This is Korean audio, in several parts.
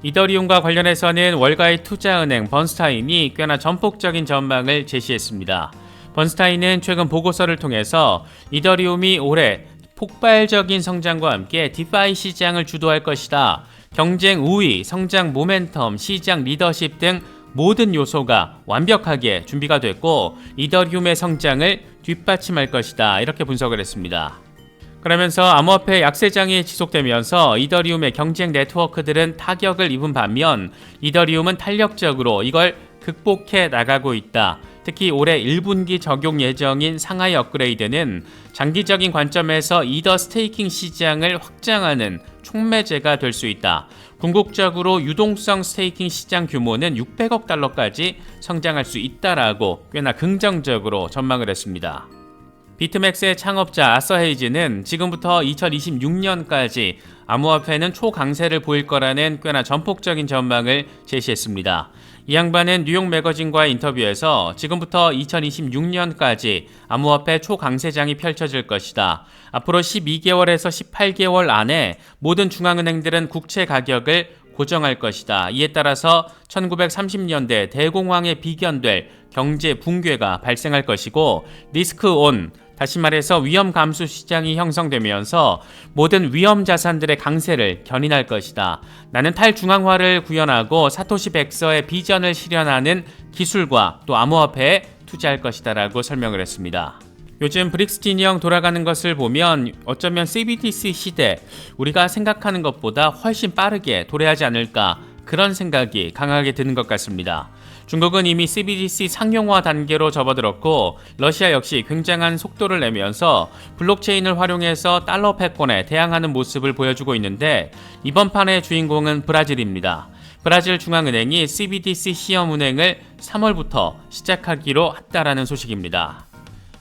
이더리움과 관련해서는 월가의 투자은행 번스타인이 꽤나 전폭적인 전망을 제시했습니다. 번스타인은 최근 보고서를 통해서 이더리움이 올해 폭발적인 성장과 함께 디파이 시장을 주도할 것이다. 경쟁 우위, 성장 모멘텀, 시장 리더십 등 모든 요소가 완벽하게 준비가 됐고 이더리움의 성장을 뒷받침할 것이다. 이렇게 분석을 했습니다. 그러면서 암호화폐 약세장이 지속되면서 이더리움의 경쟁 네트워크들은 타격을 입은 반면 이더리움은 탄력적으로 이걸 극복해 나가고 있다. 특히 올해 1분기 적용 예정인 상하이 업그레이드는 장기적인 관점에서 이더 스테이킹 시장을 확장하는 촉매제가 될 수 있다. 궁극적으로 유동성 스테이킹 시장 규모는 600억 달러까지 성장할 수 있다라고 꽤나 긍정적으로 전망을 했습니다. 비트맥스의 창업자 아서 헤이즈는 지금부터 2026년까지 암호화폐는 초강세를 보일 거라는 꽤나 전폭적인 전망을 제시했습니다. 이 양반은 뉴욕 매거진과의 인터뷰에서 지금부터 2026년까지 암호화폐 초강세장이 펼쳐질 것이다. 앞으로 12개월에서 18개월 안에 모든 중앙은행들은 국채 가격을 고정할 것이다. 이에 따라서 1930년대 대공황에 비견될 경제 붕괴가 발생할 것이고 리스크 온, 다시 말해서 위험 감수 시장이 형성되면서 모든 위험 자산들의 강세를 견인할 것이다. 나는 탈중앙화를 구현하고 사토시 백서의 비전을 실현하는 기술과 또 암호화폐에 투자할 것이다 라고 설명을 했습니다. 요즘 브릭스 진영 돌아가는 것을 보면 어쩌면 CBDC 시대, 우리가 생각하는 것보다 훨씬 빠르게 도래하지 않을까, 그런 생각이 강하게 드는 것 같습니다. 중국은 이미 CBDC 상용화 단계로 접어들었고 러시아 역시 굉장한 속도를 내면서 블록체인을 활용해서 달러 패권에 대항하는 모습을 보여주고 있는데 이번 판의 주인공은 브라질입니다. 브라질 중앙은행이 CBDC 시험 운행을 3월부터 시작하기로 했다라는 소식입니다.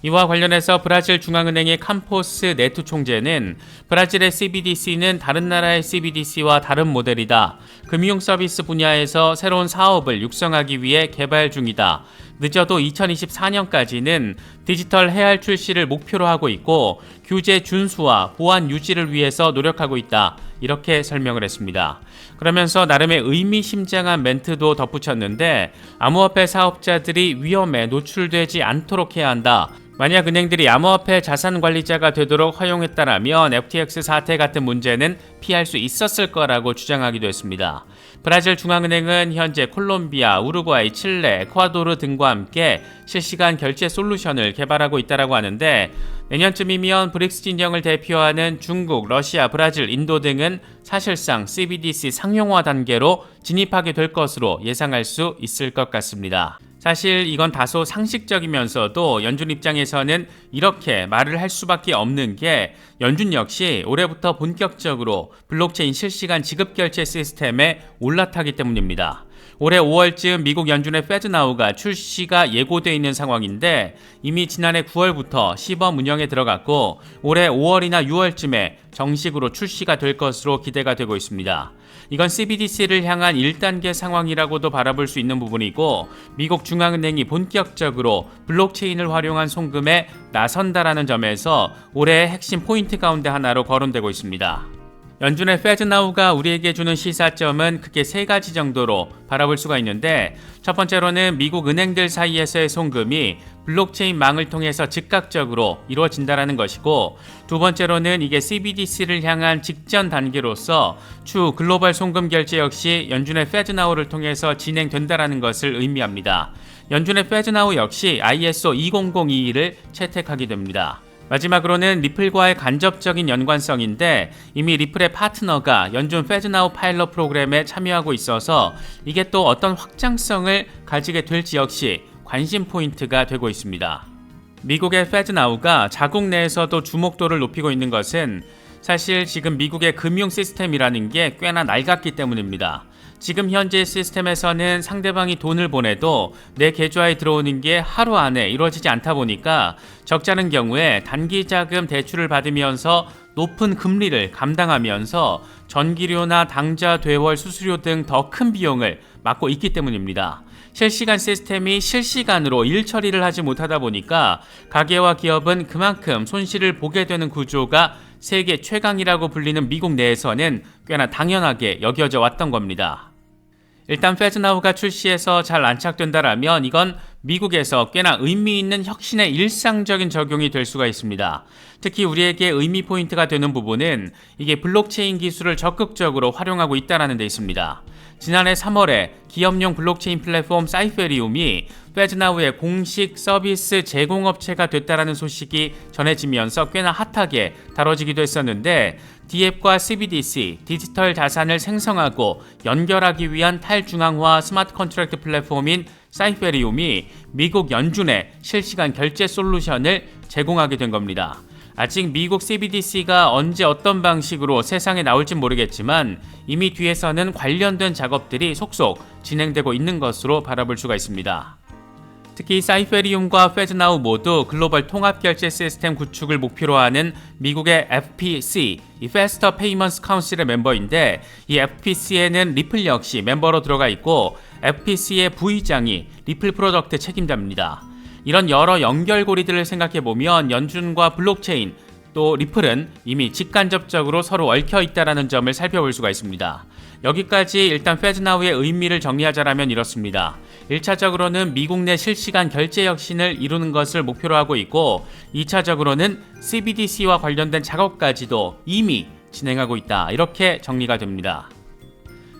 이와 관련해서 브라질 중앙은행의 캄포스 네투 총재는 브라질의 CBDC는 다른 나라의 CBDC와 다른 모델이다. 금융 서비스 분야에서 새로운 사업을 육성하기 위해 개발 중이다. 늦어도 2024년까지는 디지털 해알 출시를 목표로 하고 있고 규제 준수와 보안 유지를 위해서 노력하고 있다. 이렇게 설명을 했습니다. 그러면서 나름의 의미심장한 멘트도 덧붙였는데 암호화폐 사업자들이 위험에 노출되지 않도록 해야 한다. 만약 은행들이 암호화폐 자산관리자가 되도록 허용했다라면 FTX 사태 같은 문제는 피할 수 있었을 거라고 주장하기도 했습니다. 브라질 중앙은행은 현재 콜롬비아, 우루과이, 칠레, 에콰도르 등과 함께 실시간 결제 솔루션을 개발하고 있다고 하는데 내년쯤이면 브릭스 진영을 대표하는 중국, 러시아, 브라질, 인도 등은 사실상 CBDC 상용화 단계로 진입하게 될 것으로 예상할 수 있을 것 같습니다. 사실 이건 다소 상식적이면서도 연준 입장에서는 이렇게 말을 할 수밖에 없는 게 연준 역시 올해부터 본격적으로 블록체인 실시간 지급결제 시스템에 올라타기 때문입니다. 올해 5월쯤 미국 연준의 페드나우가 출시가 예고되어 있는 상황인데 이미 지난해 9월부터 시범 운영에 들어갔고 올해 5월이나 6월쯤에 정식으로 출시가 될 것으로 기대가 되고 있습니다. 이건 CBDC를 향한 1단계 상황이라고도 바라볼 수 있는 부분이고 미국 중앙은행이 본격적으로 블록체인을 활용한 송금에 나선다라는 점에서 올해의 핵심 포인트 가운데 하나로 거론되고 있습니다. 연준의 페드나우가 우리에게 주는 시사점은 크게 3가지 정도로 바라볼 수가 있는데 첫 번째로는 미국 은행들 사이에서의 송금이 블록체인 망을 통해서 즉각적으로 이루어진다는 것이고 두 번째로는 이게 CBDC를 향한 직전 단계로서 추후 글로벌 송금 결제 역시 연준의 페드나우를 통해서 진행된다는 것을 의미합니다. 연준의 페드나우 역시 ISO 20022를 채택하게 됩니다. 마지막으로는 리플과의 간접적인 연관성인데 이미 리플의 파트너가 연준 페드나우 파일럿 프로그램에 참여하고 있어서 이게 또 어떤 확장성을 가지게 될지 역시 관심 포인트가 되고 있습니다. 미국의 페드나우가 자국 내에서도 주목도를 높이고 있는 것은 사실 지금 미국의 금융 시스템이라는 게 꽤나 낡았기 때문입니다. 지금 현재 시스템에서는 상대방이 돈을 보내도 내 계좌에 들어오는 게 하루 안에 이루어지지 않다 보니까 적자는 경우에 단기 자금 대출을 받으면서 높은 금리를 감당하면서 전기료나 당좌 대월 수수료 등 더 큰 비용을 맡고 있기 때문입니다. 실시간 시스템이 실시간으로 일 처리를 하지 못하다 보니까 가게와 기업은 그만큼 손실을 보게 되는 구조가 세계 최강이라고 불리는 미국 내에서는 꽤나 당연하게 여겨져 왔던 겁니다. 일단 페즈나우가 출시해서 잘 안착된다라면 이건 미국에서 꽤나 의미 있는 혁신의 일상적인 적용이 될 수가 있습니다. 특히 우리에게 의미 포인트가 되는 부분은 이게 블록체인 기술을 적극적으로 활용하고 있다는 데 있습니다. 지난해 3월에 기업용 블록체인 플랫폼 사이페리움이 페즈나우의 공식 서비스 제공업체가 됐다라는 소식이 전해지면서 꽤나 핫하게 다뤄지기도 했었는데 디앱과 CBDC, 디지털 자산을 생성하고 연결하기 위한 탈중앙화 스마트 컨트랙트 플랫폼인 사이페리움이 미국 연준에 실시간 결제 솔루션을 제공하게 된 겁니다. 아직 미국 CBDC가 언제 어떤 방식으로 세상에 나올진 모르겠지만 이미 뒤에서는 관련된 작업들이 속속 진행되고 있는 것으로 바라볼 수가 있습니다. 특히 사이페리움과 페즈나우 모두 글로벌 통합결제 시스템 구축을 목표로 하는 미국의 FPC, 이 Faster Payments Council의 멤버인데 이 FPC에는 리플 역시 멤버로 들어가 있고 FPC의 부의장이 리플 프로덕트 책임자입니다. 이런 여러 연결고리들을 생각해보면 연준과 블록체인 또 리플은 이미 직간접적으로 서로 얽혀 있다는 점을 살펴볼 수가 있습니다. 여기까지 일단 페즈나우의 의미를 정리하자면 이렇습니다. 1차적으로는 미국 내 실시간 결제 혁신을 이루는 것을 목표로 하고 있고 2차적으로는 CBDC와 관련된 작업까지도 이미 진행하고 있다. 이렇게 정리가 됩니다.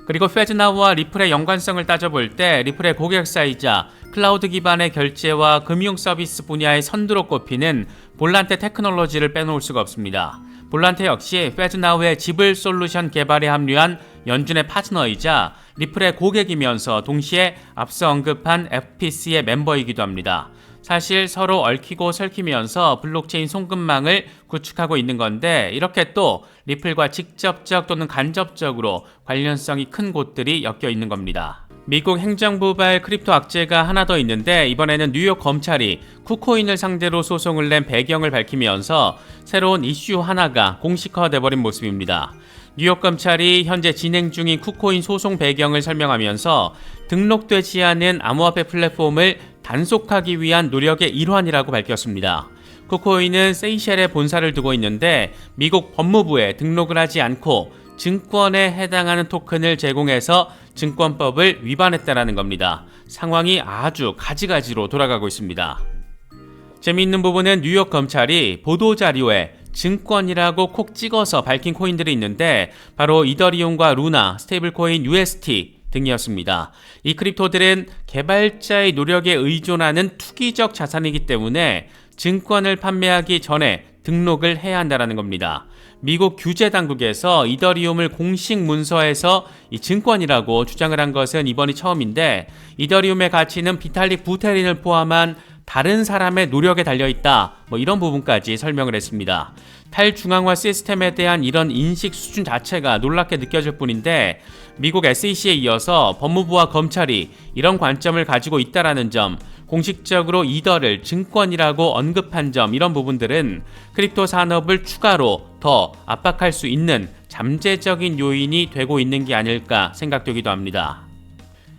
그리고 페즈나우와 리플의 연관성을 따져볼 때 리플의 고객사이자 클라우드 기반의 결제와 금융 서비스 분야의 선두로 꼽히는 볼란테 테크놀로지를 빼놓을 수가 없습니다. 볼란테 역시 페즈나우의 지불 솔루션 개발에 합류한 연준의 파트너이자 리플의 고객이면서 동시에 앞서 언급한 FPC의 멤버이기도 합니다. 사실 서로 얽히고 설키면서 블록체인 송금망을 구축하고 있는 건데 이렇게 또 리플과 직접적 또는 간접적으로 관련성이 큰 곳들이 엮여 있는 겁니다. 미국 행정부발 크립토 악재가 하나 더 있는데 이번에는 뉴욕 검찰이 쿠코인을 상대로 소송을 낸 배경을 밝히면서 새로운 이슈 하나가 공식화돼버린 모습입니다. 뉴욕 검찰이 현재 진행 중인 쿠코인 소송 배경을 설명하면서 등록되지 않은 암호화폐 플랫폼을 단속하기 위한 노력의 일환이라고 밝혔습니다. 쿠코인은 세이셸에 본사를 두고 있는데 미국 법무부에 등록을 하지 않고 증권에 해당하는 토큰을 제공해서 증권법을 위반했다는 겁니다. 상황이 아주 가지가지로 돌아가고 있습니다. 재미있는 부분은 뉴욕 검찰이 보도자료에 증권이라고 콕 찍어서 밝힌 코인들이 있는데 바로 이더리움과 루나, 스테이블코인 UST 등이었습니다. 이 크립토들은 개발자의 노력에 의존하는 투기적 자산이기 때문에 증권을 판매하기 전에 등록을 해야 한다는 겁니다. 미국 규제 당국에서 이더리움을 공식 문서에서 이 증권이라고 주장을 한 것은 이번이 처음인데 이더리움의 가치는 비탈릭 부테린을 포함한 다른 사람의 노력에 달려있다 이런 부분까지 설명을 했습니다. 탈중앙화 시스템에 대한 이런 인식 수준 자체가 놀랍게 느껴질 뿐인데 미국 SEC에 이어서 법무부와 검찰이 이런 관점을 가지고 있다는 점, 공식적으로 이더를 증권이라고 언급한 점 이런 부분들은 크립토 산업을 추가로 더 압박할 수 있는 잠재적인 요인이 되고 있는 게 아닐까 생각되기도 합니다.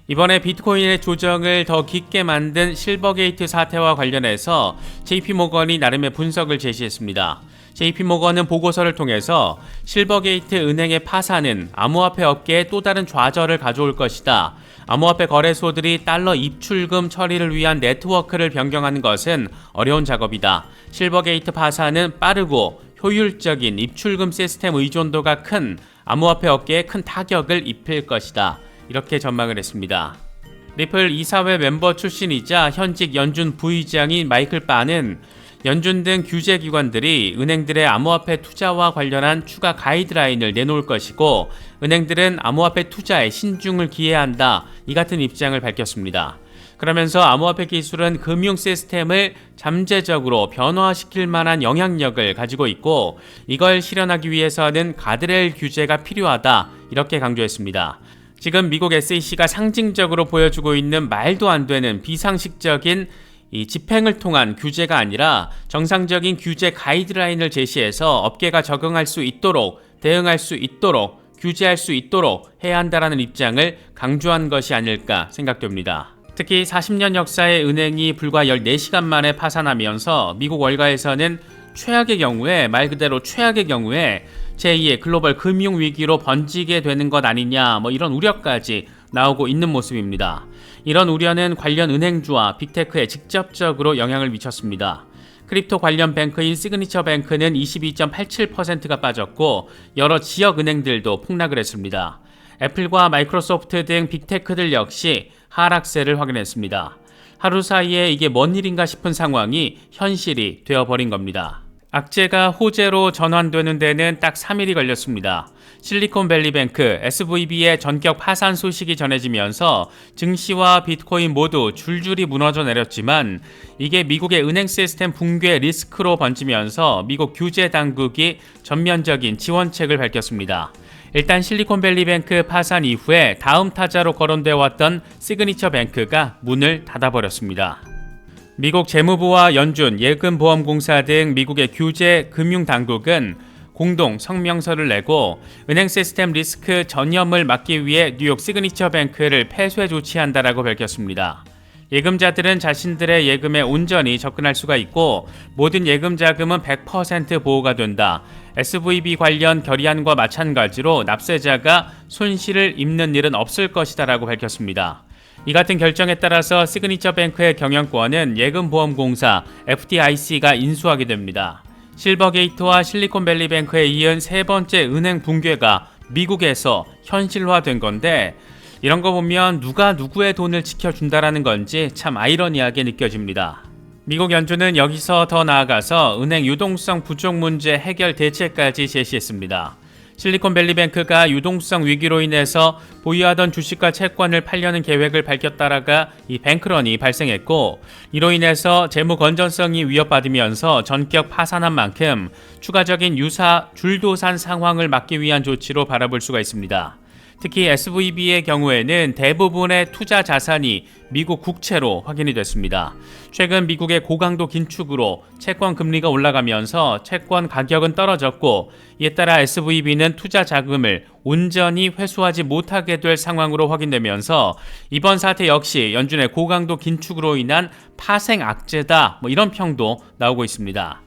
이번에 비트코인의 조정을 더 깊게 만든 실버게이트 사태와 관련해서 JP모건이 나름의 분석을 제시했습니다. JP모건은 보고서를 통해서 실버게이트 은행의 파산은 암호화폐 업계에 또 다른 좌절을 가져올 것이다. 암호화폐 거래소들이 달러 입출금 처리를 위한 네트워크를 변경하는 것은 어려운 작업이다. 실버게이트 파산은 빠르고 효율적인 입출금 시스템 의존도가 큰 암호화폐 업계에 큰 타격을 입힐 것이다. 이렇게 전망을 했습니다. 리플 이사회 멤버 출신이자 현직 연준 부의장인 마이클 바는 연준 등 규제기관들이 은행들의 암호화폐 투자와 관련한 추가 가이드라인을 내놓을 것이고 은행들은 암호화폐 투자에 신중을 기해야 한다. 이 같은 입장을 밝혔습니다. 그러면서 암호화폐 기술은 금융 시스템을 잠재적으로 변화시킬 만한 영향력을 가지고 있고 이걸 실현하기 위해서는 가드레일 규제가 필요하다. 이렇게 강조했습니다. 지금 미국 SEC가 상징적으로 보여주고 있는 말도 안 되는 비상식적인 이 집행을 통한 규제가 아니라 정상적인 규제 가이드라인을 제시해서 업계가 적응할 수 있도록 대응할 수 있도록 규제할 수 있도록 해야 한다는 입장을 강조한 것이 아닐까 생각됩니다. 특히 40년 역사의 은행이 불과 14시간 만에 파산하면서 미국 월가에서는 최악의 경우에 말 그대로 최악의 경우에 제2의 글로벌 금융위기로 번지게 되는 것 아니냐 이런 우려까지 나오고 있는 모습입니다. 이런 우려는 관련 은행주와 빅테크에 직접적으로 영향을 미쳤습니다. 크립토 관련 뱅크인 시그니처 뱅크는 22.87%가 빠졌고 여러 지역 은행들도 폭락을 했습니다. 애플과 마이크로소프트 등 빅테크들 역시 하락세를 확인했습니다. 하루 사이에 이게 뭔 일인가 싶은 상황이 현실이 되어버린 겁니다. 악재가 호재로 전환되는 데는 딱 3일이 걸렸습니다. 실리콘밸리뱅크 SVB의 전격 파산 소식이 전해지면서 증시와 비트코인 모두 줄줄이 무너져 내렸지만 이게 미국의 은행 시스템 붕괴 리스크로 번지면서 미국 규제 당국이 전면적인 지원책을 밝혔습니다. 일단 실리콘밸리뱅크 파산 이후에 다음 타자로 거론되어 왔던 시그니처 뱅크가 문을 닫아버렸습니다. 미국 재무부와 연준, 예금보험공사 등 미국의 규제 금융당국은 공동 성명서를 내고 은행 시스템 리스크 전염을 막기 위해 뉴욕 시그니처 뱅크를 폐쇄 조치한다라고 밝혔습니다. 예금자들은 자신들의 예금에 온전히 접근할 수가 있고 모든 예금 자금은 100% 보호가 된다. SVB 관련 결의안과 마찬가지로 납세자가 손실을 입는 일은 없을 것이다 라고 밝혔습니다. 이 같은 결정에 따라서 시그니처 뱅크의 경영권은 예금보험공사 FDIC가 인수하게 됩니다. 실버게이트와 실리콘밸리뱅크에 이은 세 번째 은행 붕괴가 미국에서 현실화된 건데 이런 거 보면 누가 누구의 돈을 지켜준다라는 건지 참 아이러니하게 느껴집니다. 미국 연준은 여기서 더 나아가서 은행 유동성 부족 문제 해결 대책까지 제시했습니다. 실리콘밸리뱅크가 유동성 위기로 인해서 보유하던 주식과 채권을 팔려는 계획을 밝혔다라가 이 뱅크런이 발생했고 이로 인해서 재무 건전성이 위협받으면서 전격 파산한 만큼 추가적인 유사 줄도산 상황을 막기 위한 조치로 바라볼 수가 있습니다. 특히 SVB의 경우에는 대부분의 투자 자산이 미국 국채로 확인이 됐습니다. 최근 미국의 고강도 긴축으로 채권 금리가 올라가면서 채권 가격은 떨어졌고 이에 따라 SVB는 투자 자금을 온전히 회수하지 못하게 될 상황으로 확인되면서 이번 사태 역시 연준의 고강도 긴축으로 인한 파생 악재다 이런 평도 나오고 있습니다.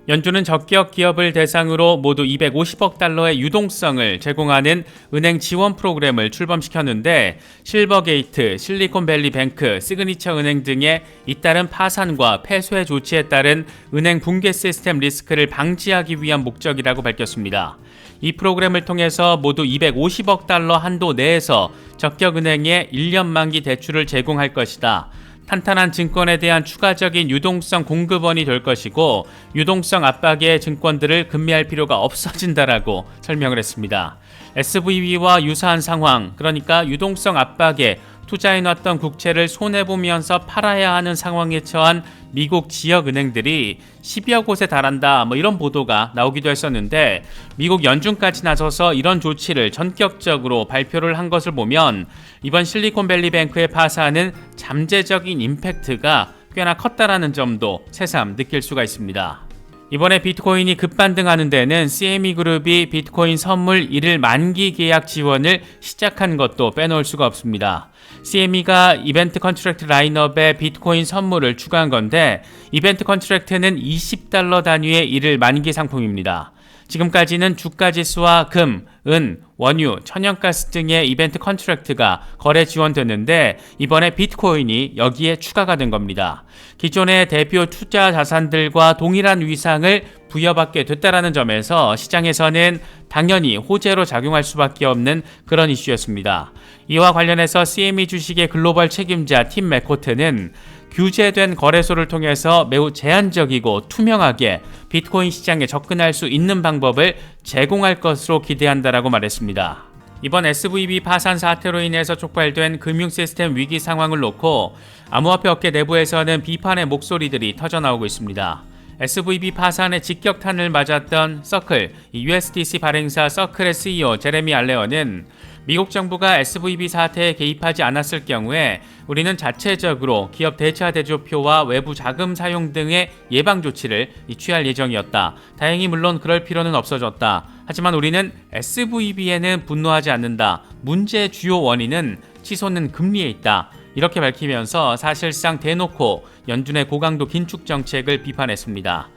연준은 적격 기업을 대상으로 모두 250억 달러의 유동성을 제공하는 은행 지원 프로그램을 출범시켰는데 실버게이트, 실리콘밸리뱅크, 시그니처 은행 등의 잇따른 파산과 폐쇄 조치에 따른 은행 붕괴 시스템 리스크를 방지하기 위한 목적이라고 밝혔습니다. 이 프로그램을 통해서 모두 250억 달러 한도 내에서 적격은행에 1년 만기 대출을 제공할 것이다. 탄탄한 증권에 대한 추가적인 유동성 공급원이 될 것이고 유동성 압박의 증권들을 금매할 필요가 없어진다라고 설명을 했습니다. SVB와 유사한 상황, 그러니까 유동성 압박에 투자해놨던 국채를 손해보면서 팔아야 하는 상황에 처한 미국 지역은행들이 10여 곳에 달한다 이런 보도가 나오기도 했었는데 미국 연준까지 나서서 이런 조치를 전격적으로 발표를 한 것을 보면 이번 실리콘밸리뱅크의 파산은 잠재적인 임팩트가 꽤나 컸다라는 점도 새삼 느낄 수가 있습니다. 이번에 비트코인이 급반등하는 데는 CME 그룹이 비트코인 선물 1일 만기 계약 지원을 시작한 것도 빼놓을 수가 없습니다. CME가 이벤트 컨트랙트 라인업에 비트코인 선물을 추가한 건데 이벤트 컨트랙트는 $20 단위의 1일 만기 상품입니다. 지금까지는 주가지수와 금, 은, 원유, 천연가스 등의 이벤트 컨트랙트가 거래 지원됐는데 이번에 비트코인이 여기에 추가가 된 겁니다. 기존의 대표 투자 자산들과 동일한 위상을 부여받게 됐다라는 점에서 시장에서는 당연히 호재로 작용할 수밖에 없는 그런 이슈였습니다. 이와 관련해서 CME 주식의 글로벌 책임자 팀 맥코트는 규제된 거래소를 통해서 매우 제한적이고 투명하게 비트코인 시장에 접근할 수 있는 방법을 제공할 것으로 기대한다라고 말했습니다. 이번 SVB 파산 사태로 인해서 촉발된 금융 시스템 위기 상황을 놓고 암호화폐 업계 내부에서는 비판의 목소리들이 터져나오고 있습니다. SVB 파산의 직격탄을 맞았던 서클, USDC 발행사 서클의 CEO 제레미 알레어는 미국 정부가 SVB 사태에 개입하지 않았을 경우에 우리는 자체적으로 기업 대차 대조표와 외부 자금 사용 등의 예방 조치를 취할 예정이었다. 다행히 물론 그럴 필요는 없어졌다. 하지만 우리는 SVB에는 분노하지 않는다. 문제의 주요 원인은 치솟는 금리에 있다. 이렇게 밝히면서 사실상 대놓고 연준의 고강도 긴축 정책을 비판했습니다.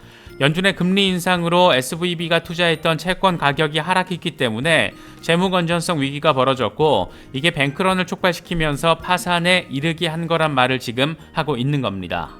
연준의 금리 인상으로 SVB가 투자했던 채권 가격이 하락했기 때문에 재무 건전성 위기가 벌어졌고 이게 뱅크런을 촉발시키면서 파산에 이르게 한 거란 말을 지금 하고 있는 겁니다.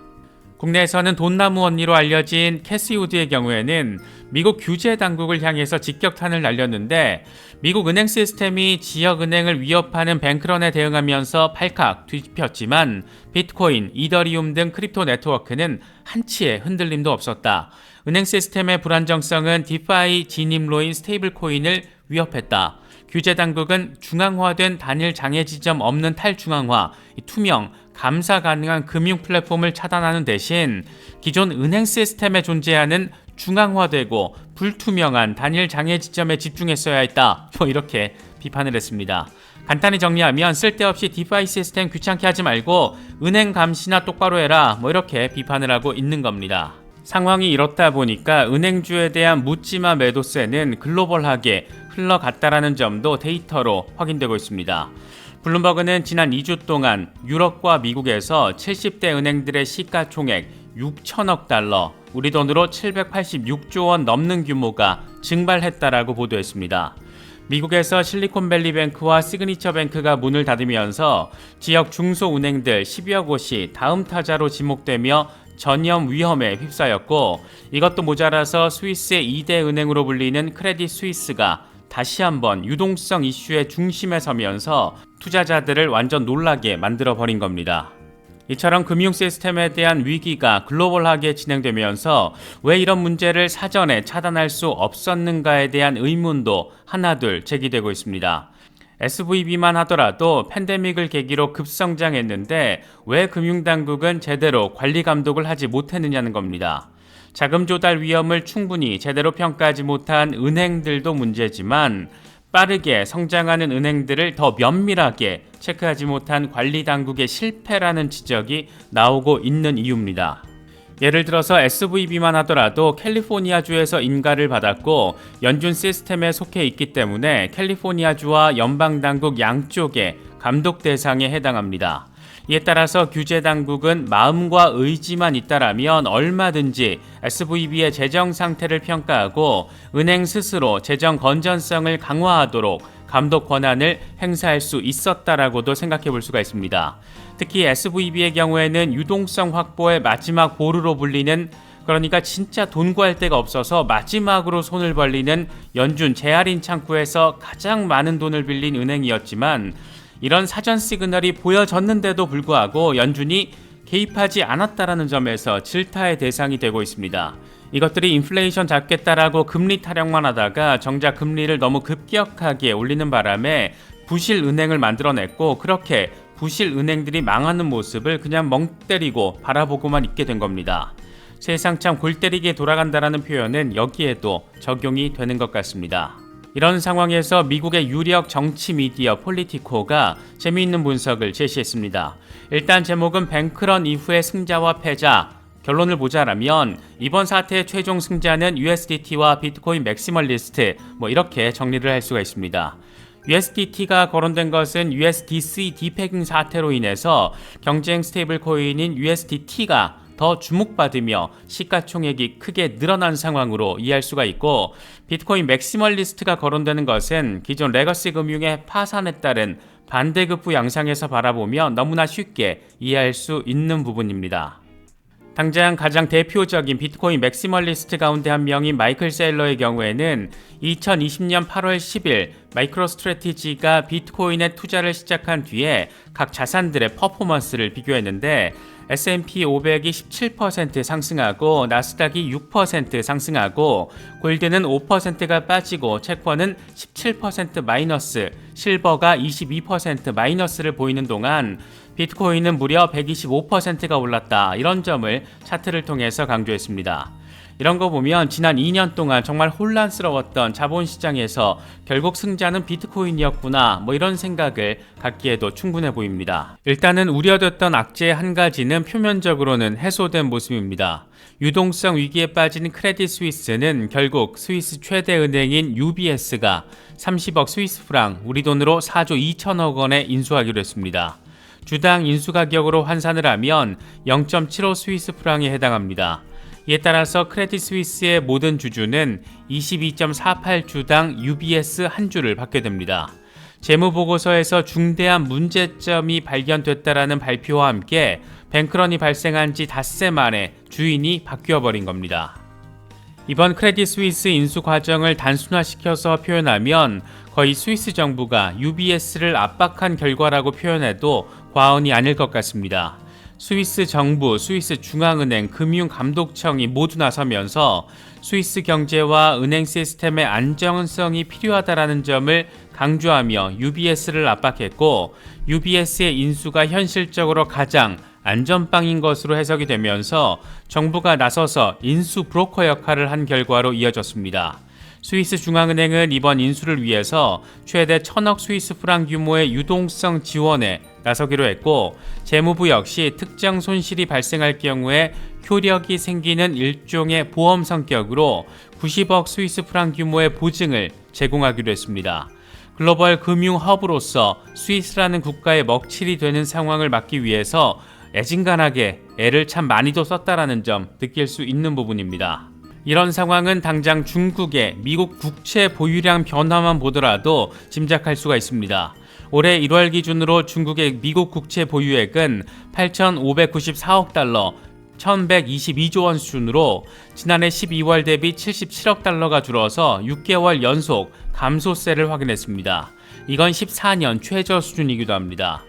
국내에서는 돈나무 언니로 알려진 캐시 우드의 경우에는 미국 규제 당국을 향해서 직격탄을 날렸는데 미국 은행 시스템이 지역은행을 위협하는 뱅크런에 대응하면서 팔칵 뒤집혔지만 비트코인, 이더리움 등 크립토 네트워크는 한치의 흔들림도 없었다. 은행 시스템의 불안정성은 디파이 진입로인 스테이블 코인을 위협했다. 규제 당국은 중앙화된 단일 장애 지점 없는 탈중앙화, 투명, 감사 가능한 금융 플랫폼을 차단하는 대신 기존 은행 시스템에 존재하는 중앙화되고 불투명한 단일 장애 지점에 집중했어야 했다. 이렇게 비판을 했습니다. 간단히 정리하면 쓸데없이 디파이 시스템 귀찮게 하지 말고 은행 감시나 똑바로 해라. 이렇게 비판을 하고 있는 겁니다. 상황이 이렇다 보니까 은행주에 대한 묻지마 매도세는 글로벌하게 흘러갔다라는 점도 데이터로 확인되고 있습니다. 블룸버그는 지난 2주 동안 유럽과 미국에서 70대 은행들의 시가총액 6천억 달러, 우리 돈으로 786조 원 넘는 규모가 증발했다라고 보도했습니다. 미국에서 실리콘밸리뱅크와 시그니처뱅크가 문을 닫으면서 지역 중소은행들 10여 곳이 다음 타자로 지목되며 전염 위험에 휩싸였고 이것도 모자라서 스위스의 2대 은행으로 불리는 크레딧 스위스가 다시 한번 유동성 이슈의 중심에 서면서 투자자들을 완전 놀라게 만들어버린 겁니다. 이처럼 금융 시스템에 대한 위기가 글로벌하게 진행되면서 왜 이런 문제를 사전에 차단할 수 없었는가에 대한 의문도 하나둘 제기되고 있습니다. SVB만 하더라도 팬데믹을 계기로 급성장했는데 왜 금융당국은 제대로 관리 감독을 하지 못했느냐는 겁니다. 자금 조달 위험을 충분히 제대로 평가하지 못한 은행들도 문제지만 빠르게 성장하는 은행들을 더 면밀하게 체크하지 못한 관리 당국의 실패라는 지적이 나오고 있는 이유입니다. 예를 들어서 SVB만 하더라도 캘리포니아주에서 인가를 받았고 연준 시스템에 속해 있기 때문에 캘리포니아주와 연방당국 양쪽의 감독 대상에 해당합니다. 이에 따라서 규제당국은 마음과 의지만 있다라면 얼마든지 SVB의 재정 상태를 평가하고 은행 스스로 재정 건전성을 강화하도록 감독 권한을 행사할 수 있었다라고도 생각해 볼 수가 있습니다. 특히 SVB의 경우에는 유동성 확보의 마지막 보루로 불리는, 그러니까 진짜 돈 구할 데가 없어서 마지막으로 손을 벌리는 연준 재할인 창구에서 가장 많은 돈을 빌린 은행이었지만 이런 사전 시그널이 보여졌는데도 불구하고 연준이 개입하지 않았다라는 점에서 질타의 대상이 되고 있습니다. 이것들이 인플레이션 잡겠다라고 금리 타령만 하다가 정작 금리를 너무 급격하게 올리는 바람에 부실 은행을 만들어냈고 그렇게 부실 은행들이 망하는 모습을 그냥 멍 때리고 바라보고만 있게 된 겁니다. 세상 참 골 때리게 돌아간다라는 표현은 여기에도 적용이 되는 것 같습니다. 이런 상황에서 미국의 유력 정치 미디어 폴리티코가 재미있는 분석을 제시했습니다. 일단 제목은 뱅크런 이후의 승자와 패자. 결론을 보자라면 이번 사태의 최종 승자는 USDT와 비트코인 맥시멀리스트, 이렇게 정리를 할 수가 있습니다. USDT가 거론된 것은 USDC 디패깅 사태로 인해서 경쟁 스테이블 코인인 USDT가 더 주목받으며 시가총액이 크게 늘어난 상황으로 이해할 수가 있고, 비트코인 맥시멀리스트가 거론되는 것은 기존 레거시 금융의 파산에 따른 반대급부 양상에서 바라보면 너무나 쉽게 이해할 수 있는 부분입니다. 당장 가장 대표적인 비트코인 맥시멀리스트 가운데 한 명인 마이클 세일러의 경우에는 2020년 8월 10일 마이크로스트래티지가 비트코인에 투자를 시작한 뒤에 각 자산들의 퍼포먼스를 비교했는데 S&P 500이 17% 상승하고 나스닥이 6% 상승하고 골드는 5%가 빠지고 채권은 17% 마이너스, 실버가 22% 마이너스를 보이는 동안 비트코인은 무려 125%가 올랐다. 이런 점을 차트를 통해서 강조했습니다. 이런 거 보면 지난 2년 동안 정말 혼란스러웠던 자본시장에서 결국 승자는 비트코인이었구나, 이런 생각을 갖기에도 충분해 보입니다. 일단은 우려됐던 악재의 한 가지는 표면적으로는 해소된 모습입니다. 유동성 위기에 빠진 크레딧 스위스는 결국 스위스 최대 은행인 UBS가 30억 스위스 프랑, 우리 돈으로 4조 2천억 원에 인수하기로 했습니다. 주당 인수가격으로 환산을 하면 0.75 스위스 프랑에 해당합니다. 이에 따라서 크레딧 스위스의 모든 주주는 22.48주당 UBS 한 주를 받게 됩니다. 재무보고서에서 중대한 문제점이 발견됐다라는 발표와 함께 뱅크런이 발생한 지 닷새 만에 주인이 바뀌어버린 겁니다. 이번 크레딧 스위스 인수 과정을 단순화시켜서 표현하면 거의 스위스 정부가 UBS를 압박한 결과라고 표현해도 과언이 아닐 것 같습니다. 스위스 정부, 스위스 중앙은행, 금융감독청이 모두 나서면서 스위스 경제와 은행 시스템의 안정성이 필요하다라는 점을 강조하며 UBS를 압박했고, UBS의 인수가 현실적으로 가장 안전빵인 것으로 해석이 되면서 정부가 나서서 인수 브로커 역할을 한 결과로 이어졌습니다. 스위스 중앙은행은 이번 인수를 위해서 최대 1,000억 스위스 프랑 규모의 유동성 지원에 나서기로 했고, 재무부 역시 특정 손실이 발생할 경우에 효력이 생기는 일종의 보험 성격으로 90억 스위스 프랑 규모의 보증을 제공하기로 했습니다. 글로벌 금융 허브로서 스위스라는 국가의 먹칠이 되는 상황을 막기 위해서 애진간하게 애를 참 많이도 썼다라는 점 느낄 수 있는 부분입니다. 이런 상황은 당장 중국의 미국 국채 보유량 변화만 보더라도 짐작할 수가 있습니다. 올해 1월 기준으로 중국의 미국 국채 보유액은 8,594억 달러, 1,122조 원 수준으로 지난해 12월 대비 77억 달러가 줄어서 6개월 연속 감소세를 확인했습니다. 이건 14년 최저 수준이기도 합니다.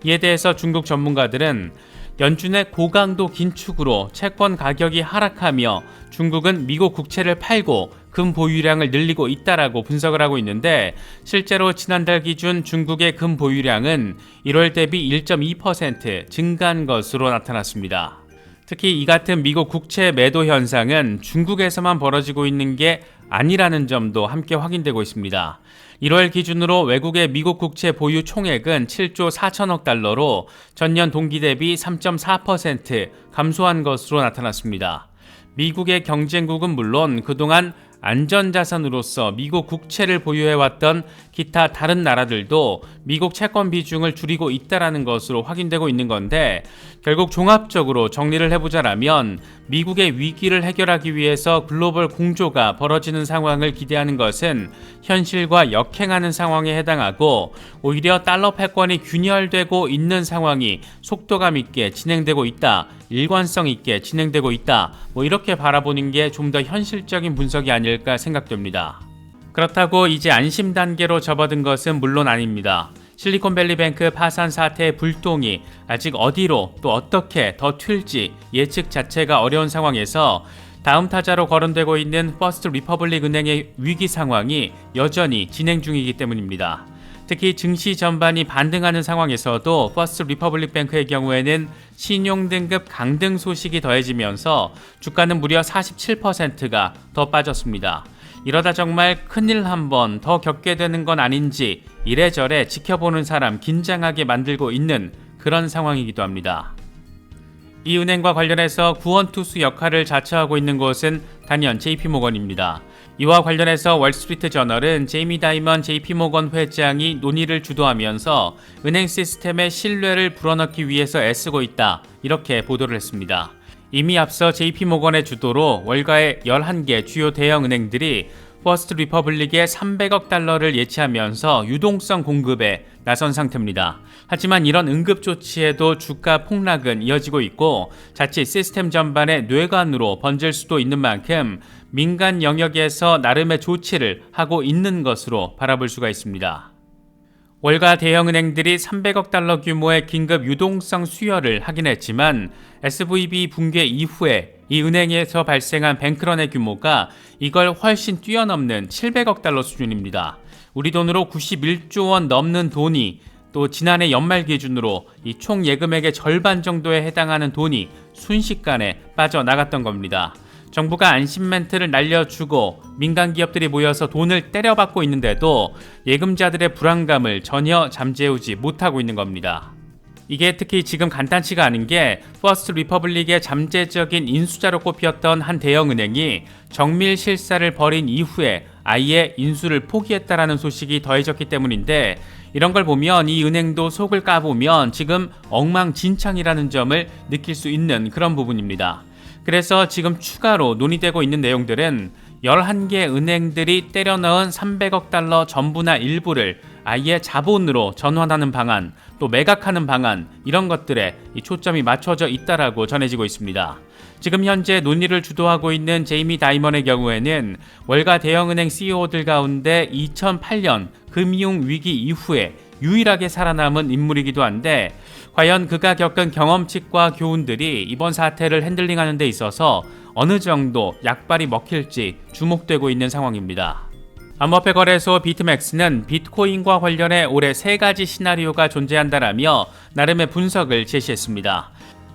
이에 대해서 중국 전문가들은 연준의 고강도 긴축으로 채권 가격이 하락하며 중국은 미국 국채를 팔고 금 보유량을 늘리고 있다라고 분석을 하고 있는데, 실제로 지난달 기준 중국의 금 보유량은 1월 대비 1.2% 증가한 것으로 나타났습니다. 특히 이 같은 미국 국채 매도 현상은 중국에서만 벌어지고 있는 게 아니라는 점도 함께 확인되고 있습니다. 1월 기준으로 외국의 미국 국채 보유 총액은 7조 4천억 달러로 전년 동기 대비 3.4% 감소한 것으로 나타났습니다. 미국의 경쟁국은 물론 그동안 안전자산으로서 미국 국채를 보유해왔던 기타 다른 나라들도 미국 채권 비중을 줄이고 있다는 것으로 확인되고 있는 건데, 결국 종합적으로 정리를 해보자라면 미국의 위기를 해결하기 위해서 글로벌 공조가 벌어지는 상황을 기대하는 것은 현실과 역행하는 상황에 해당하고, 오히려 달러 패권이 균열되고 있는 상황이 속도감 있게 진행되고 있다, 일관성 있게 진행되고 있다, 이렇게 바라보는 게 좀 더 현실적인 분석이 아닐까 생각됩니다. 그렇다고 이제 안심 단계로 접어든 것은 물론 아닙니다. 실리콘밸리뱅크 파산 사태의 불똥이 아직 어디로 또 어떻게 더 튈지 예측 자체가 어려운 상황에서 다음 타자로 거론되고 있는 퍼스트 리퍼블릭 은행의 위기 상황이 여전히 진행 중이기 때문입니다. 특히 증시 전반이 반등하는 상황에서도 퍼스트 리퍼블릭 뱅크의 경우에는 신용등급 강등 소식이 더해지면서 주가는 무려 47%가 더 빠졌습니다. 이러다 정말 큰일 한번 더 겪게 되는 건 아닌지 이래저래 지켜보는 사람 긴장하게 만들고 있는 그런 상황이기도 합니다. 이 은행과 관련해서 구원투수 역할을 자처하고 있는 곳은 단연 JP모건입니다. 이와 관련해서 월스트리트 저널은 제이미 다이먼 JP모건 회장이 논의를 주도하면서 은행 시스템의 신뢰를 불어넣기 위해서 애쓰고 있다, 이렇게 보도를 했습니다. 이미 앞서 JP모건의 주도로 월가의 11개 주요 대형 은행들이 퍼스트 리퍼블릭에 300억 달러를 예치하면서 유동성 공급에 나선 상태입니다. 하지만 이런 응급 조치에도 주가 폭락은 이어지고 있고 자칫 시스템 전반의 뇌관으로 번질 수도 있는 만큼 민간 영역에서 나름의 조치를 하고 있는 것으로 바라볼 수가 있습니다. 월가 대형은행들이 300억 달러 규모의 긴급 유동성 수여를 하긴 했지만 SVB 붕괴 이후에 이 은행에서 발생한 뱅크런의 규모가 이걸 훨씬 뛰어넘는 700억 달러 수준입니다. 우리 돈으로 91조 원 넘는 돈이, 또 지난해 연말 기준으로 이 총 예금액의 절반 정도에 해당하는 돈이 순식간에 빠져나갔던 겁니다. 정부가 안심 멘트를 날려주고 민간 기업들이 모여서 돈을 때려받고 있는데도 예금자들의 불안감을 전혀 잠재우지 못하고 있는 겁니다. 이게 특히 지금 간단치가 않은 게 퍼스트 리퍼블릭의 잠재적인 인수자로 꼽혔던 한 대형은행이 정밀 실사를 벌인 이후에 아예 인수를 포기했다라는 소식이 더해졌기 때문인데, 이런 걸 보면 이 은행도 속을 까보면 지금 엉망진창이라는 점을 느낄 수 있는 그런 부분입니다. 그래서 지금 추가로 논의되고 있는 내용들은 11개 은행들이 때려 넣은 300억 달러 전부나 일부를 아예 자본으로 전환하는 방안, 또 매각하는 방안, 이런 것들에 이 초점이 맞춰져 있다라고 전해지고 있습니다. 지금 현재 논의를 주도하고 있는 제이미 다이먼의 경우에는 월가 대형은행 CEO들 가운데 2008년 금융위기 이후에 유일하게 살아남은 인물이기도 한데, 과연 그가 겪은 경험칙과 교훈들이 이번 사태를 핸들링하는 데 있어서 어느 정도 약발이 먹힐지 주목되고 있는 상황입니다. 암호화폐 거래소 비트맥스는 비트코인과 관련해 올해 3가지 시나리오가 존재한다라며 나름의 분석을 제시했습니다.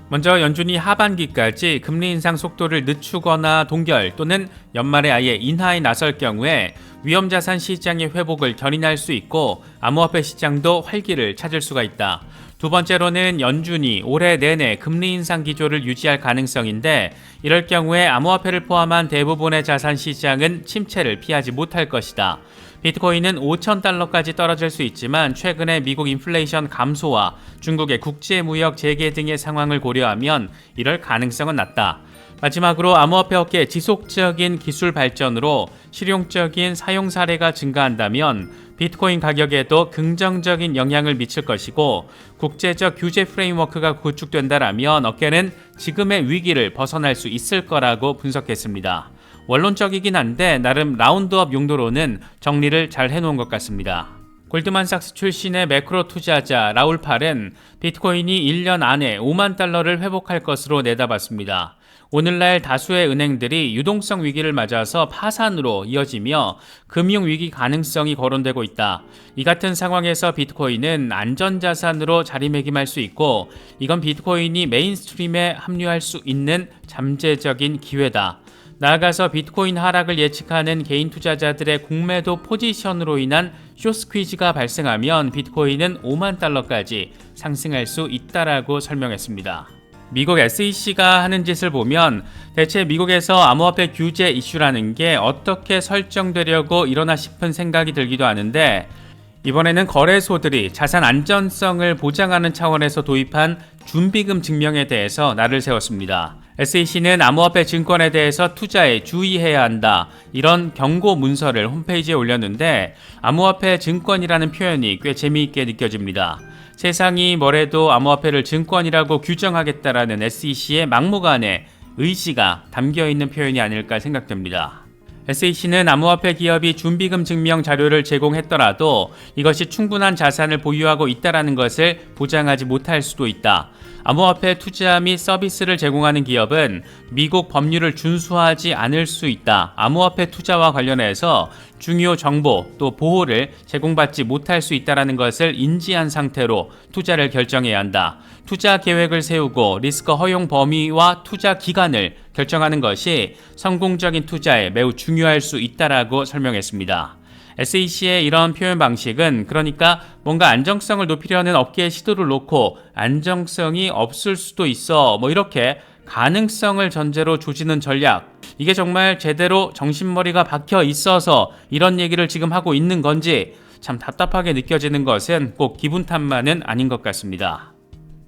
먼저 연준이 하반기까지 금리 인상 속도를 늦추거나 동결 또는 연말에 아예 인하에 나설 경우에 위험자산 시장의 회복을 견인할 수 있고 암호화폐 시장도 활기를 찾을 수가 있다. 두 번째로는 연준이 올해 내내 금리 인상 기조를 유지할 가능성인데, 이럴 경우에 암호화폐를 포함한 대부분의 자산 시장은 침체를 피하지 못할 것이다. 비트코인은 5,000달러까지 떨어질 수 있지만 최근에 미국 인플레이션 감소와 중국의 국제무역 재개 등의 상황을 고려하면 이럴 가능성은 낮다. 마지막으로 암호화폐 업계의 지속적인 기술 발전으로 실용적인 사용 사례가 증가한다면 비트코인 가격에도 긍정적인 영향을 미칠 것이고, 국제적 규제 프레임워크가 구축된다라면 업계는 지금의 위기를 벗어날 수 있을 거라고 분석했습니다. 원론적이긴 한데 나름 라운드업 용도로는 정리를 잘 해놓은 것 같습니다. 골드만삭스 출신의 매크로 투자자 라울 팔은 비트코인이 1년 안에 5만 달러를 회복할 것으로 내다봤습니다. 오늘날 다수의 은행들이 유동성 위기를 맞아서 파산으로 이어지며 금융위기 가능성이 거론되고 있다. 이 같은 상황에서 비트코인은 안전자산으로 자리매김할 수 있고, 이건 비트코인이 메인스트림에 합류할 수 있는 잠재적인 기회다. 나아가서 비트코인 하락을 예측하는 개인 투자자들의 공매도 포지션으로 인한 숏스퀴즈가 발생하면 비트코인은 5만 달러까지 상승할 수 있다라고 설명했습니다. 미국 SEC가 하는 짓을 보면 대체 미국에서 암호화폐 규제 이슈라는 게 어떻게 설정되려고 이러나 싶은 생각이 들기도 하는데, 이번에는 거래소들이 자산 안전성을 보장하는 차원에서 도입한 준비금 증명에 대해서 날을 세웠습니다. SEC는 암호화폐 증권에 대해서 투자에 주의해야 한다, 이런 경고 문서를 홈페이지에 올렸는데, 암호화폐 증권이라는 표현이 꽤 재미있게 느껴집니다. 세상이 뭐래도 암호화폐를 증권이라고 규정하겠다라는 SEC의 막무가내 의지가 담겨있는 표현이 아닐까 생각됩니다. SEC는 암호화폐 기업이 준비금 증명 자료를 제공했더라도 이것이 충분한 자산을 보유하고 있다는 것을 보장하지 못할 수도 있다. 암호화폐 투자 및 서비스를 제공하는 기업은 미국 법률을 준수하지 않을 수 있다. 암호화폐 투자와 관련해서 중요 정보 또 보호를 제공받지 못할 수 있다는 것을 인지한 상태로 투자를 결정해야 한다. 투자 계획을 세우고 리스크 허용 범위와 투자 기간을 결정하는 것이 성공적인 투자에 매우 중요할 수 있다라고 설명했습니다. SEC의 이런 표현 방식은 그러니까 뭔가 안정성을 높이려는 업계의 시도를 놓고 안정성이 없을 수도 있어, 이렇게 가능성을 전제로 조지는 전략, 이게 정말 제대로 정신머리가 박혀 있어서 이런 얘기를 지금 하고 있는 건지 참 답답하게 느껴지는 것은 꼭 기분 탓만은 아닌 것 같습니다.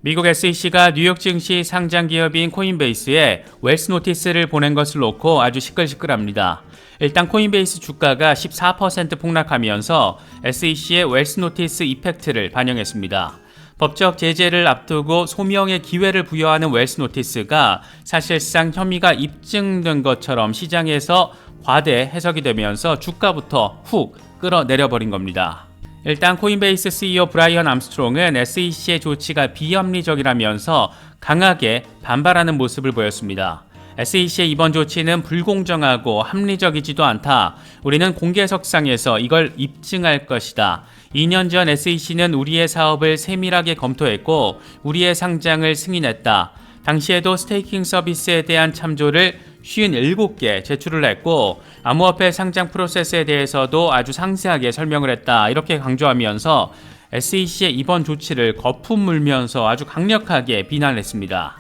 미국 SEC가 뉴욕 증시 상장 기업인 코인베이스에 웰스 노티스를 보낸 것을 놓고 아주 시끌시끌합니다. 일단 코인베이스 주가가 14% 폭락하면서 SEC의 웰스 노티스 이펙트를 반영했습니다. 법적 제재를 앞두고 소명의 기회를 부여하는 웰스 노티스가 사실상 혐의가 입증된 것처럼 시장에서 과대 해석이 되면서 주가부터 훅 끌어내려버린 겁니다. 일단 코인베이스 CEO 브라이언 암스트롱은 SEC의 조치가 비합리적이라면서 강하게 반발하는 모습을 보였습니다. SEC의 이번 조치는 불공정하고 합리적이지도 않다. 우리는 공개석상에서 이걸 입증할 것이다. 2년 전 SEC는 우리의 사업을 세밀하게 검토했고 우리의 상장을 승인했다. 당시에도 스테이킹 서비스에 대한 참조를 57개 제출을 했고 암호화폐 상장 프로세스에 대해서도 아주 상세하게 설명을 했다. 이렇게 강조하면서 SEC의 이번 조치를 거품 물면서 아주 강력하게 비난했습니다.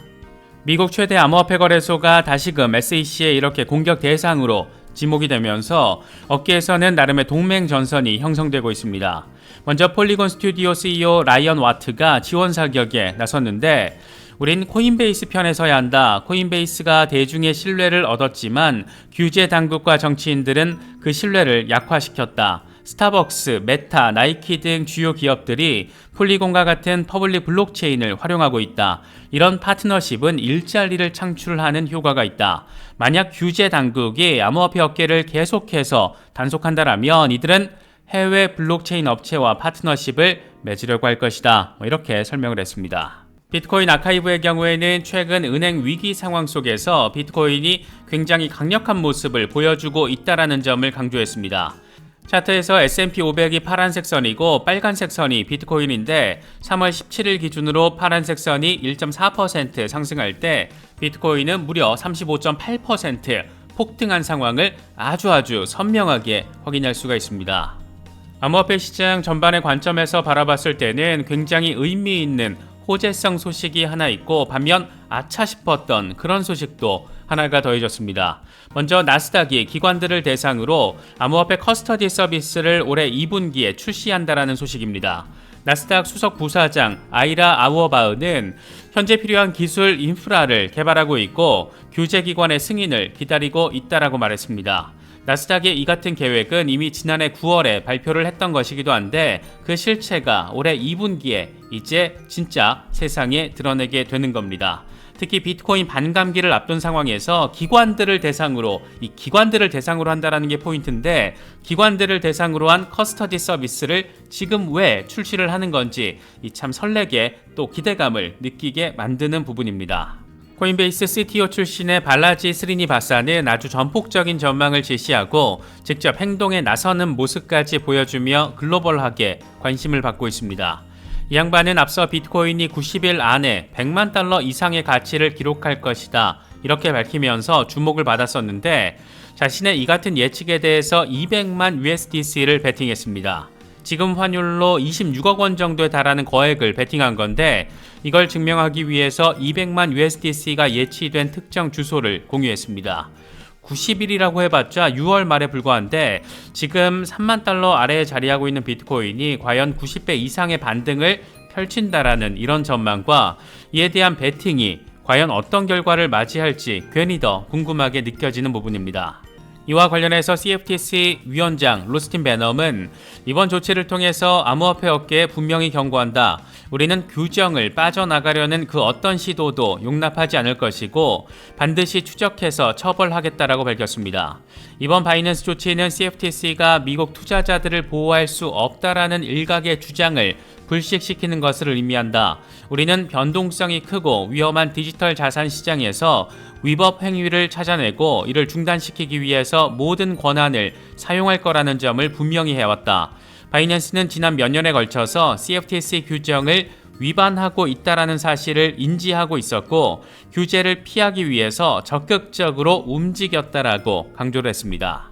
미국 최대 암호화폐 거래소가 다시금 SEC의 이렇게 공격 대상으로 지목이 되면서 업계에서는 나름의 동맹 전선이 형성되고 있습니다. 먼저 폴리곤 스튜디오 CEO 라이언 와트가 지원 사격에 나섰는데 우린 코인베이스 편에 서야 한다. 코인베이스가 대중의 신뢰를 얻었지만 규제 당국과 정치인들은 그 신뢰를 약화시켰다. 스타벅스, 메타, 나이키 등 주요 기업들이 폴리곤과 같은 퍼블릭 블록체인을 활용하고 있다. 이런 파트너십은 일자리를 창출하는 효과가 있다. 만약 규제 당국이 암호화폐 업계를 계속해서 단속한다라면 이들은 해외 블록체인 업체와 파트너십을 맺으려고 할 것이다. 이렇게 설명을 했습니다. 비트코인 아카이브의 경우에는 최근 은행 위기 상황 속에서 비트코인이 굉장히 강력한 모습을 보여주고 있다는 점을 강조했습니다. 차트에서 S&P 500이 파란색 선이고 빨간색 선이 비트코인인데 3월 17일 기준으로 파란색 선이 1.4% 상승할 때 비트코인은 무려 35.8% 폭등한 상황을 아주 선명하게 확인할 수가 있습니다. 암호화폐 시장 전반의 관점에서 바라봤을 때는 굉장히 의미 있는 호재성 소식이 하나 있고 반면 아차 싶었던 그런 소식도 하나가 더해졌습니다. 먼저 나스닥이 기관들을 대상으로 암호화폐 커스터디 서비스를 올해 2분기에 출시한다라는 소식입니다. 나스닥 수석 부사장 아이라 아우어바흐는 현재 필요한 기술 인프라를 개발하고 있고 규제기관의 승인을 기다리고 있다라고 말했습니다. 나스닥의 이 같은 계획은 이미 지난해 9월에 발표를 했던 것이기도 한데 그 실체가 올해 2분기에 이제 진짜 세상에 드러내게 되는 겁니다. 특히 비트코인 반감기를 앞둔 상황에서 기관들을 대상으로 한다라는 게 포인트인데 기관들을 대상으로 한 커스터디 서비스를 지금 왜 출시를 하는 건지 참 설레게 또 기대감을 느끼게 만드는 부분입니다. 코인베이스 CTO 출신의 발라지 스리니바사는 아주 전폭적인 전망을 제시하고 직접 행동에 나서는 모습까지 보여주며 글로벌하게 관심을 받고 있습니다. 이 양반은 앞서 비트코인이 90일 안에 100만 달러 이상의 가치를 기록할 것이다 이렇게 밝히면서 주목을 받았었는데 자신의 이 같은 예측에 대해서 200만 USDC를 베팅했습니다. 지금 환율로 26억 원 정도에 달하는 거액을 베팅한 건데 이걸 증명하기 위해서 200만 USDC가 예치된 특정 주소를 공유했습니다. 90일이라고 해봤자 6월 말에 불과한데 지금 3만 달러 아래에 자리하고 있는 비트코인이 과연 90배 이상의 반등을 펼친다라는 이런 전망과 이에 대한 베팅이 과연 어떤 결과를 맞이할지 괜히 더 궁금하게 느껴지는 부분입니다. 이와 관련해서 CFTC 위원장 로스틴 베넘은 이번 조치를 통해서 암호화폐 업계에 분명히 경고한다. 우리는 규정을 빠져나가려는 그 어떤 시도도 용납하지 않을 것이고 반드시 추적해서 처벌하겠다라고 밝혔습니다. 이번 바이낸스 조치는 CFTC가 미국 투자자들을 보호할 수 없다라는 일각의 주장을 불식시키는 것을 의미한다. 우리는 변동성이 크고 위험한 디지털 자산 시장에서 위법 행위를 찾아내고 이를 중단시키기 위해서 모든 권한을 사용할 거라는 점을 분명히 해왔다. 바이낸스는 지난 몇 년에 걸쳐서 CFTC 규정을 위반하고 있다라는 사실을 인지하고 있었고 규제를 피하기 위해서 적극적으로 움직였다라고 강조를 했습니다.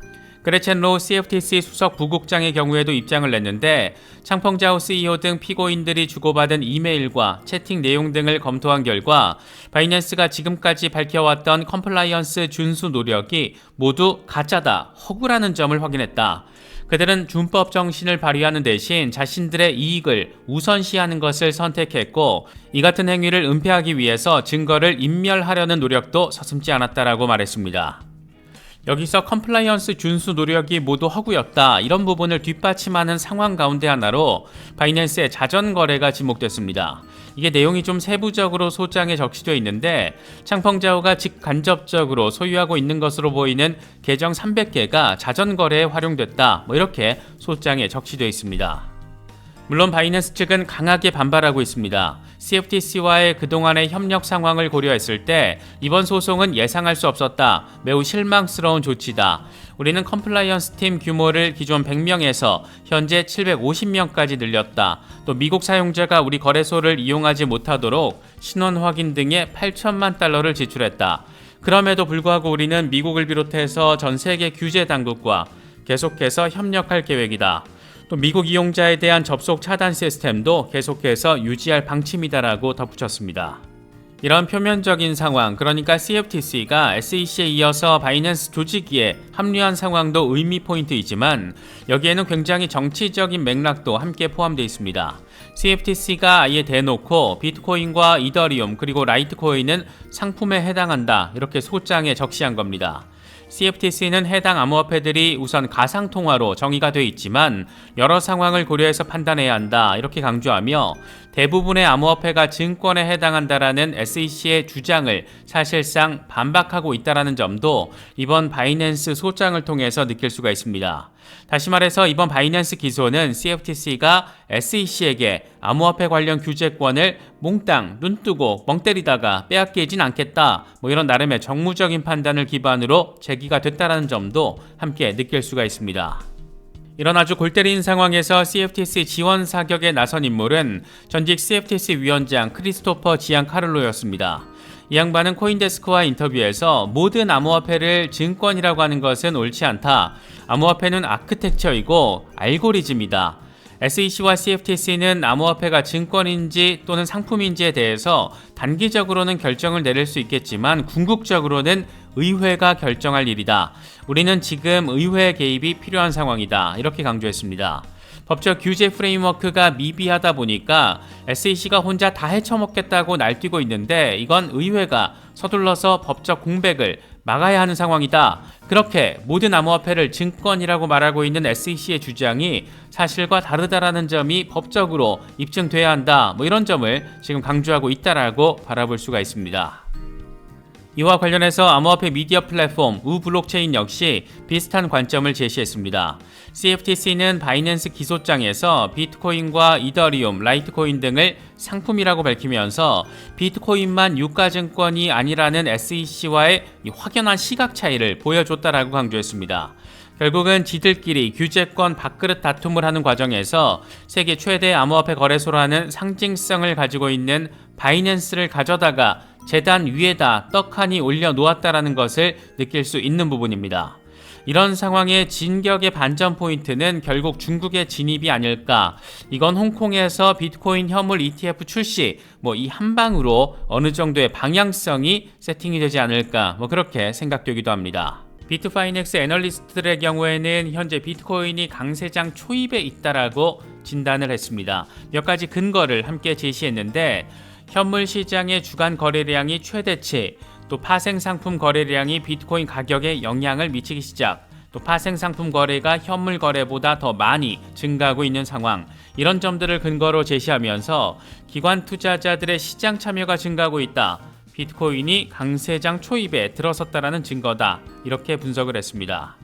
그레첸 로우 CFTC 수석 부국장의 경우에도 입장을 냈는데 창펑자오 CEO 등 피고인들이 주고받은 이메일과 채팅 내용 등을 검토한 결과 바이낸스가 지금까지 밝혀왔던 컴플라이언스 준수 노력이 모두 가짜다, 허구라는 점을 확인했다. 그들은 준법 정신을 발휘하는 대신 자신들의 이익을 우선시하는 것을 선택했고 이 같은 행위를 은폐하기 위해서 증거를 인멸하려는 노력도 서슴지 않았다라고 말했습니다. 여기서 컴플라이언스 준수 노력이 모두 허구였다. 이런 부분을 뒷받침하는 상황 가운데 하나로 바이낸스의 자전거래가 지목됐습니다. 이게 내용이 좀 세부적으로 소장에 적시되어 있는데 창펑자오가 직간접적으로 소유하고 있는 것으로 보이는 계정 300개가 자전거래에 활용됐다. 이렇게 소장에 적시되어 있습니다. 물론 바이낸스 측은 강하게 반발하고 있습니다. CFTC와의 그동안의 협력 상황을 고려했을 때 이번 소송은 예상할 수 없었다. 매우 실망스러운 조치다. 우리는 컴플라이언스 팀 규모를 기존 100명에서 현재 750명까지 늘렸다. 또 미국 사용자가 우리 거래소를 이용하지 못하도록 신원 확인 등에 8천만 달러를 지출했다. 그럼에도 불구하고 우리는 미국을 비롯해서 전 세계 규제 당국과 계속해서 협력할 계획이다. 또 미국 이용자에 대한 접속 차단 시스템도 계속해서 유지할 방침이다라고 덧붙였습니다. 이런 표면적인 상황, 그러니까 CFTC가 SEC에 이어서 바이낸스 조직위에 합류한 상황도 의미 포인트이지만 여기에는 굉장히 정치적인 맥락도 함께 포함되어 있습니다. CFTC가 아예 대놓고 비트코인과 이더리움 그리고 라이트코인은 상품에 해당한다 이렇게 소장에 적시한 겁니다. CFTC는 해당 암호화폐들이 우선 가상통화로 정의가 돼 있지만 여러 상황을 고려해서 판단해야 한다 이렇게 강조하며 대부분의 암호화폐가 증권에 해당한다라는 SEC의 주장을 사실상 반박하고 있다는 점도 이번 바이낸스 소장을 통해서 느낄 수가 있습니다. 다시 말해서 이번 바이낸스 기소는 CFTC가 SEC에게 암호화폐 관련 규제권을 몽땅 눈 뜨고 멍 때리다가 빼앗기진 않겠다 이런 나름의 정무적인 판단을 기반으로 제기가 됐다는 점도 함께 느낄 수가 있습니다. 이런 아주 골 때리는 상황에서 CFTC 지원 사격에 나선 인물은 전직 CFTC 위원장 크리스토퍼 지안카를로였습니다. 이 양반은 코인데스크와 인터뷰에서 모든 암호화폐를 증권이라고 하는 것은 옳지 않다. 암호화폐는 아크텍처이고 알고리즘이다. SEC와 CFTC는 암호화폐가 증권인지 또는 상품인지에 대해서 단기적으로는 결정을 내릴 수 있겠지만 궁극적으로는 의회가 결정할 일이다. 우리는 지금 의회 개입이 필요한 상황이다. 이렇게 강조했습니다. 법적 규제 프레임워크가 미비하다 보니까 SEC가 혼자 다 헤쳐먹겠다고 날뛰고 있는데 이건 의회가 서둘러서 법적 공백을 막아야 하는 상황이다. 그렇게 모든 암호화폐를 증권이라고 말하고 있는 SEC의 주장이 사실과 다르다라는 점이 법적으로 입증돼야 한다. 이런 점을 지금 강조하고 있다라고 바라볼 수가 있습니다. 이와 관련해서 암호화폐 미디어 플랫폼 우블록체인 역시 비슷한 관점을 제시했습니다. CFTC는 바이낸스 기소장에서 비트코인과 이더리움, 라이트코인 등을 상품이라고 밝히면서 비트코인만 유가증권이 아니라는 SEC와의 확연한 시각 차이를 보여줬다라고 강조했습니다. 결국은 지들끼리 규제권 밥그릇 다툼을 하는 과정에서 세계 최대 암호화폐 거래소라는 상징성을 가지고 있는 바이낸스를 가져다가 재단 위에다 떡하니 올려놓았다라는 것을 느낄 수 있는 부분입니다. 이런 상황의 진격의 반전 포인트는 결국 중국의 진입이 아닐까. 이건 홍콩에서 비트코인 현물 ETF 출시 이 한방으로 어느 정도의 방향성이 세팅이 되지 않을까 그렇게 생각되기도 합니다. 비트파이넥스 애널리스트들의 경우에는 현재 비트코인이 강세장 초입에 있다라고 진단을 했습니다. 몇 가지 근거를 함께 제시했는데 현물 시장의 주간 거래량이 최대치, 또 파생 상품 거래량이 비트코인 가격에 영향을 미치기 시작, 또 파생 상품 거래가 현물 거래보다 더 많이 증가하고 있는 상황, 이런 점들을 근거로 제시하면서 기관 투자자들의 시장 참여가 증가하고 있다. 비트코인이 강세장 초입에 들어섰다라는 증거다. 이렇게 분석을 했습니다.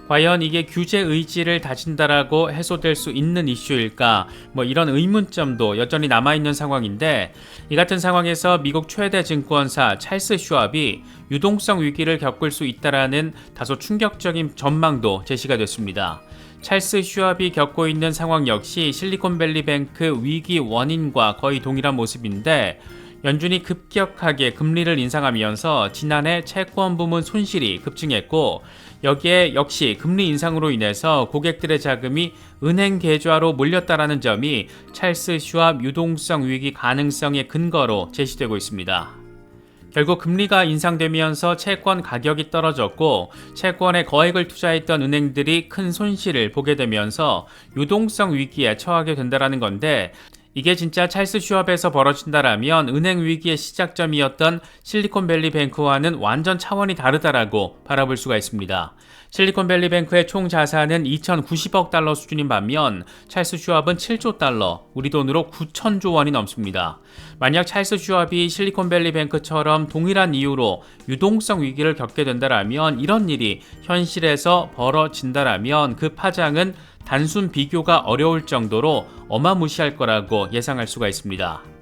과연 이게 규제 의지를 다진다라고 해소될 수 있는 이슈일까? 이런 의문점도 여전히 남아있는 상황인데 이 같은 상황에서 미국 최대 증권사 찰스 슈왑이 유동성 위기를 겪을 수 있다라는 다소 충격적인 전망도 제시가 됐습니다. 찰스 슈왑이 겪고 있는 상황 역시 실리콘밸리뱅크 위기 원인과 거의 동일한 모습인데 연준이 급격하게 금리를 인상하면서 지난해 채권 부문 손실이 급증했고 여기에 역시 금리 인상으로 인해서 고객들의 자금이 은행 계좌로 몰렸다라는 점이 찰스 슈왑 유동성 위기 가능성의 근거로 제시되고 있습니다. 결국 금리가 인상되면서 채권 가격이 떨어졌고 채권에 거액을 투자했던 은행들이 큰 손실을 보게 되면서 유동성 위기에 처하게 된다는 건데 이게 진짜 찰스 슈왑에서 벌어진다라면 은행 위기의 시작점이었던 실리콘밸리뱅크와는 완전 차원이 다르다라고 바라볼 수가 있습니다. 실리콘밸리뱅크의 총 자산은 2,090억 달러 수준인 반면 찰스 슈왑은 7조 달러, 우리 돈으로 9천조 원이 넘습니다. 만약 찰스 슈왑이 실리콘밸리뱅크처럼 동일한 이유로 유동성 위기를 겪게 된다라면 이런 일이 현실에서 벌어진다라면 그 파장은 단순 비교가 어려울 정도로 어마무시할 거라고 예상할 수가 있습니다.